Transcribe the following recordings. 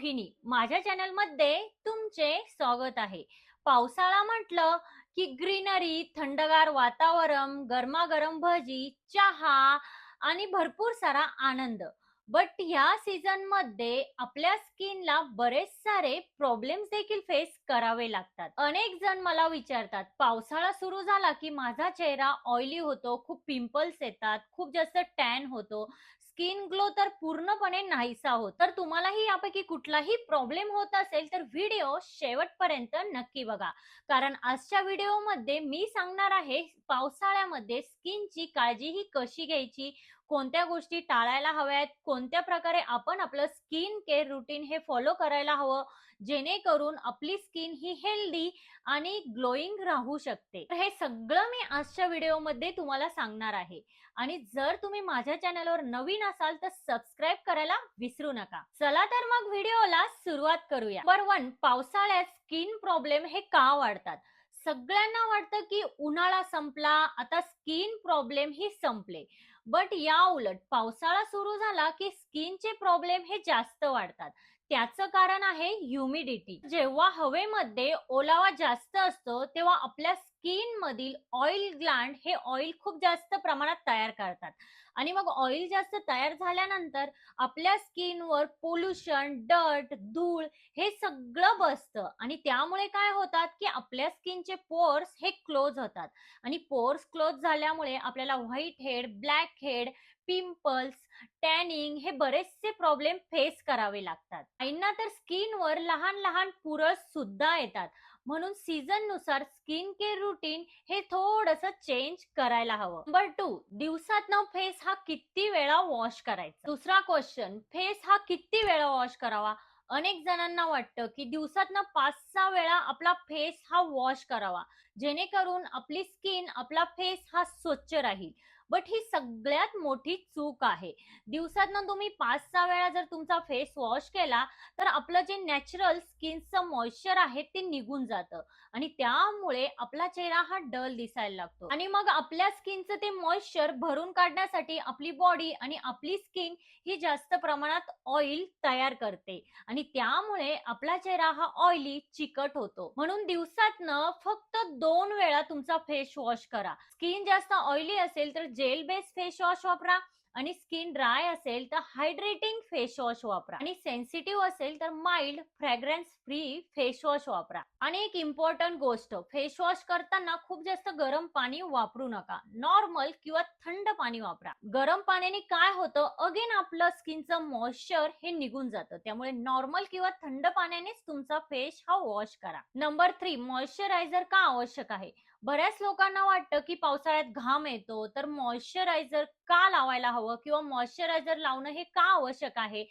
रोहिणी. माझ्या चॅनल मध्ये तुमचे स्वागत आहे. पावसाळा म्हटलं की ग्रीनरी, थंडगार वातावरण, गरमागरम भजी, चहा आणि भरपूर सारा आनंद. बट ह्या सीझन मध्ये आपल्या स्किनला बरेच सारे प्रॉब्लेम्स देखील फेस करावे लागतात. अनेक जण मला विचारतात, पावसाळा सुरू झाला की माझा चेहरा ऑइली होतो, खूप पिंपल्स येतात, खूप जास्त टॅन होतो, स्किन ग्लो तर पूर्णपणे नाहीसा होत. तर तुम्हालाही यापैकी कुठलाही प्रॉब्लेम होत असेल तर व्हिडिओ शेवटपर्यंत नक्की बघा, कारण आजच्या व्हिडिओमध्ये मी सांगणार आहे पावसाळ्यामध्ये स्किनची काळजी ही कशी घ्यायची, कोणत्या गोष्टी टाळायला हव्यात, कोणत्या प्रकारे आपण आपलं स्किन केअर रुटीन हे फॉलो करायला हवं, जेणेकरून आपली स्किन ही हेल्दी आणि ग्लोईंग राहू शकते. हे सगळं मी आजच्या व्हिडिओमध्ये तुम्हाला सांगणार आहे. आणि जर तुम्ही माझ्या चॅनलवर नवीन असाल तर सबस्क्राइब करायला विसरू नका. चला तर मग व्हिडिओला सुरुवात करूया. नंबर 1, पावसाळ्यात स्किन प्रॉब्लेम हे का वाढतात? सगळ्यांना वाटतं की उन्हाळा संपला, आता स्किन प्रॉब्लेम ही संपले. बट या उलट पावसाळा सुरू झाला की स्किनचे प्रॉब्लेम हे जास्त वाढतात. त्याचं कारण आहे ह्युमिडिटी. जेव्हा हवेमध्ये ओलावा जास्त असतो तेव्हा आपल्या स्किन मधील ऑइल ग्लँड हे ऑइल खूप जास्त प्रमाणात तयार करतात आणि मग ऑइल जास्त तयार झाल्यानंतर आपल्या स्किनवर पोल्युशन, डर्ट, धूळ हे सगळं बसतं आणि त्यामुळे काय होतात की आपल्या स्किनचे पोर्स हे क्लोज होतात आणि पोर्स क्लोज झाल्यामुळे आपल्याला white head, black head, pimples, tanning हे बरेचसे प्रॉब्लेम फेस करावे लागतात. काहींना तर स्किनवर लहान लहान पुरळ सुद्धा येतात. म्हणून सीझन नुसार स्किन केअर रुटीन हे थोडंसं चेंज करायला हवं. नंबर 2, दिवसातनं फेस हा किती वेळा वॉश करायचा? दुसरा क्वेश्चन, फेस हा किती वेळा वॉश करावा? अनेक जणांना वाटतं की दिवसातनं 5-6 वेळा आपला फेस हा वॉश करावा, जेणेकरून आपली स्किन, आपला फेस हा स्वच्छ राहील. बट ही सगळ्यात मोठी चूक आहे. दिवसातनं तुम्ही 5-6 वेळा जर तुमचा फेस वॉश केला तर आपलं जे नॅचरल स्किनचं मॉइश्चर आहे ते निघून जातं आणि त्यामुळे आपला चेहरा हा डल दिसायला लागतो आणि मग आपल्या स्किनचं ते मॉइश्चर भरून काढण्यासाठी आपली बॉडी आणि आपली स्किन ही जास्त प्रमाणात ऑइल तयार करते आणि त्यामुळे आपला चेहरा हा ऑइली, चिकट होतो. म्हणून दिवसातनं फक्त 2 वेळा तुमचा फेस वॉश करा. स्किन जास्त ऑइली असेल तर जेल बेस फेस वॉश वापरा आणि स्किन ड्राय असेल तर हायड्रेटिंग फेस वॉश वापरा आणि सेन्सिटिव्ह असेल तर mild fragrance free face wash वापरा. आणि एक इम्पॉर्टंट गोष्ट, फेस वॉश करताना खूप जास्त गरम पाणी वापरू नका. नॉर्मल किंवा थंड पाणी वापरा. गरम पाण्याने काय होतं, अगेन आपलं स्किनचं मॉइश्चर हे निघून जातं. त्यामुळे नॉर्मल किंवा थंड पाण्यानेच तुमचा फेस हा वॉश करा. नंबर 3, मॉइश्चरायझर का आवश्यक आहे? बऱ्याच लोकांना वाटतं की पावसाळ्यात घाम येतो तर मॉइश्चरायझर का लावायला हवं किंवा मॉइश्चरायझर लावणं हे का आवश्यक आहे?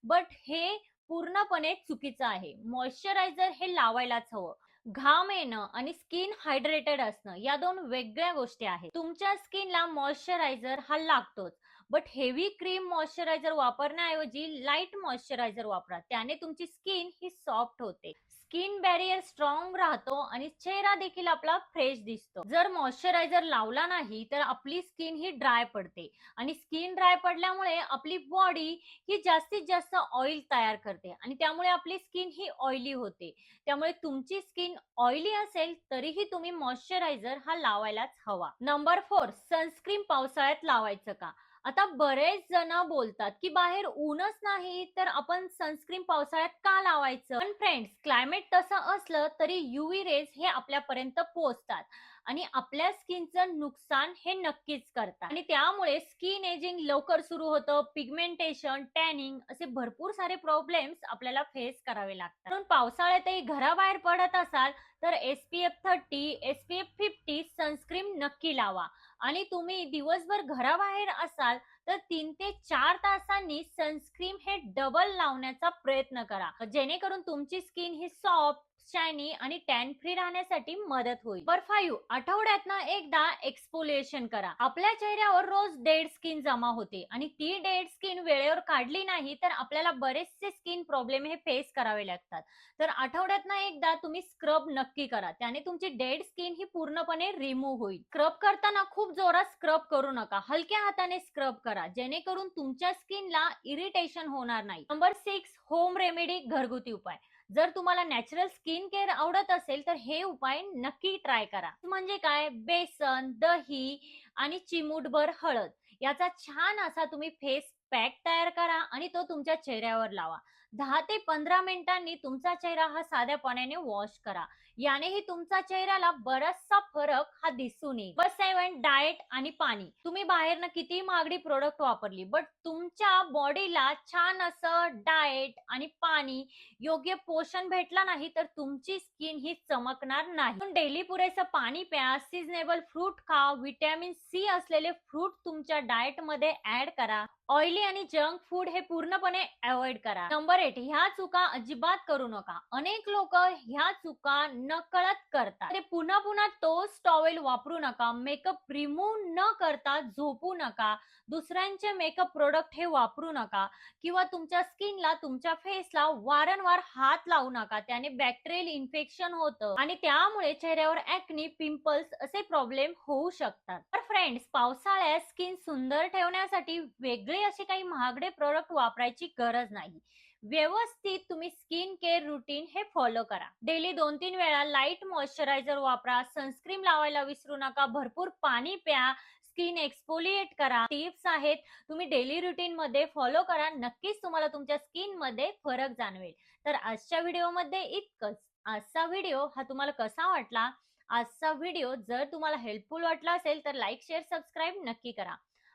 बट हे पूर्णपणे चुकीचं आहे. मॉइश्चरायझर हे लावायलाच हवं. घाम येणं आणि स्किन हायड्रेटेड असणं या 2 वेगळ्या गोष्टी आहेत. तुमच्या स्किनला मॉइश्चरायझर हा लागतोच, बट हेवी क्रीम मॉइश्चरायझर वापरण्याऐवजी लाईट मॉइश्चरायझर वापरा. त्याने तुमची स्किन ही सॉफ्ट होते, स्किन बॅरियर स्ट्रॉंग राहतो आणि चेहरा देखील आपला फ्रेश दिसतो. जर मॉइश्चरायझर लावला नाही तर आपली स्किन ही ड्राय पडते आणि स्किन ड्राय पडल्यामुळे आपली बॉडी ही जास्तीत जास्त ऑइल तयार करते आणि त्यामुळे आपली स्किन ही ऑइली होते. त्यामुळे तुमची स्किन ऑइली असेल तरीही तुम्ही मॉइश्चरायझर हा लावायलाच हवा. नंबर 4, सनस्क्रीन पावसाळ्यात लावायचं का? आता बरेच जण बोलतात की बाहेर ऊनच नाही तर आपण सनस्क्रीन पावसाळ्यात का लावायचं? पण फ्रेंड्स, क्लायमेट तसं असलं तरी यूव्ही रेज हे आपल्यापर्यंत पोहोचतात आणि आपल्या स्किनचं नुकसान हे नक्कीच करतात आणि त्यामुळे स्किन एजिंग लवकर सुरू होतं, पिगमेंटेशन, टॅनिंग असे भरपूर सारे प्रॉब्लेम्स आपल्याला फेस करावे लागतात. म्हणून पावसाळ्यातही घराबाहेर पडत असाल तर SPF 30, SPF 50 सनस्क्रीन नक्की लावा आणि तुम्ही दिवसभर घराबाहेर असाल तर 3 ते 4 तासांनी सनस्क्रीन हे डबल लावण्याचा प्रयत्न करा, जेणेकरून तुमची स्किन ही सॉफ्ट, शायनी आणि टॅन फ्री राहण्यासाठी मदत होईल. नंबर 5, आठवड्यातनं एकदा एक्सफोलिएशन करा. आपल्या चेहऱ्यावर रोज डेड स्किन जमा होते आणि ती डेड स्किन वेळेवर काढली नाही तर आपल्याला बरेचसे स्किन प्रॉब्लेम हे फेस करावे लागतात. तर आठवड्यातनं एकदा तुम्ही स्क्रब नक्की करा. त्याने तुमची डेड स्किन ही पूर्णपणे रिमूव्ह होईल. स्क्रब करताना खूप जोरात स्क्रब करू नका. हलक्या हाताने स्क्रब करा, जेणेकरून तुमच्या स्किनला इरिटेशन होणार नाही. नंबर 6, होम रेमेडी, घरगुती उपाय. जर तुम्हाला नॅचरल स्किन केअर आवडत असेल तर हे उपाय नक्की ट्राय करा. म्हणजे काय, बेसन, दही आणि चिमूटभर हळद याचा छान असा तुम्ही फेस पॅक तयार करा आणि तो तुमच्या चेहऱ्यावर लावा. 10 ते 15 मिनिटांनी तुमचा चेहरा हा साध्या पाण्याने वॉश करा. यानेही तुमचा चेहऱ्याला बराचसा फरक हा दिसून येईल. नंबर 7, डाएट आणि पाणी. तुम्ही बाहेरनं किती महागडी प्रोडक्ट वापरली, बट तुमच्या बॉडीला छान असं डाएट आणि पाणी, योग्य पोषण भेटला नाही तर तुमची स्किन ही चमकणार नाही. डेली पुरेसं पाणी प्या, सीझनेबल फ्रूट खा, व्हिटॅमिन सी असलेले फ्रूट तुमच्या डाएट मध्ये ऍड करा. ऑइली आणि जंक फूड हे पूर्णपणे अवॉइड करा. नंबर 8, ह्या चुका अजिबात करू नका. अनेक लोक ह्या चुका नकळत करतात. ते पुन्हा पुन्हा तोच टॉवेल वापरू नका. मेकअप रिमूव्ह न करता झोपू नका. दुसऱ्यांचे मेकअप प्रोडक्ट हे वापरू नका किंवा तुमच्या स्किनला, तुमच्या फेसला वारंवार हात लावू नका. त्याने बॅक्टेरियल इन्फेक्शन होतं आणि त्यामुळे चेहऱ्यावर ऍक्नी, पिंपल्स असे प्रॉब्लेम होऊ शकतात. तर फ्रेंड्स, पावसाळ्यात स्किन सुंदर ठेवण्यासाठी वेगळे असे काही महागडे प्रोडक्ट वापरायची गरज नाही. व्यवस्थित तुम्ही स्किन केअर रुटीन हे फॉलो करा. डेली 2-3 वेळा लाईट मॉइश्चरायझर वापरा. सनस्क्रीन लावायला विसरू नका. भरपूर पाणी प्या. स्किन एक्सफोलिएट करा. टिप्स आहेत, तुम्ही डेली रुटीन मध्ये फॉलो करा. नक्कीच तुम्हाला तुमच्या स्किन मध्ये फरक जाणवेल. तर आजच्या व्हिडिओमध्ये इतकंच. आजचा व्हिडिओ हा तुम्हाला कसा वाटला? आजचा व्हिडिओ जर तुम्हाला हेल्पफुल वाटला असेल तर लाईक, शेअर, सबस्क्राईब नक्की करा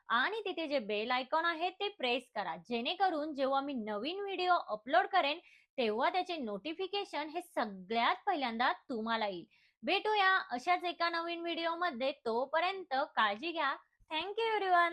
आणि तिथे जे बेल आयकॉन आहे ते प्रेस करा, जेणेकरून जेव्हा मी नवीन व्हिडिओ अपलोड करेन तेव्हा त्याचे नोटिफिकेशन हे सगळ्यात पहिल्यांदा तुम्हाला येईल. भेटूया अशाच एका नवीन व्हिडिओ मध्ये. तोपर्यंत काळजी घ्या. Thank you everyone.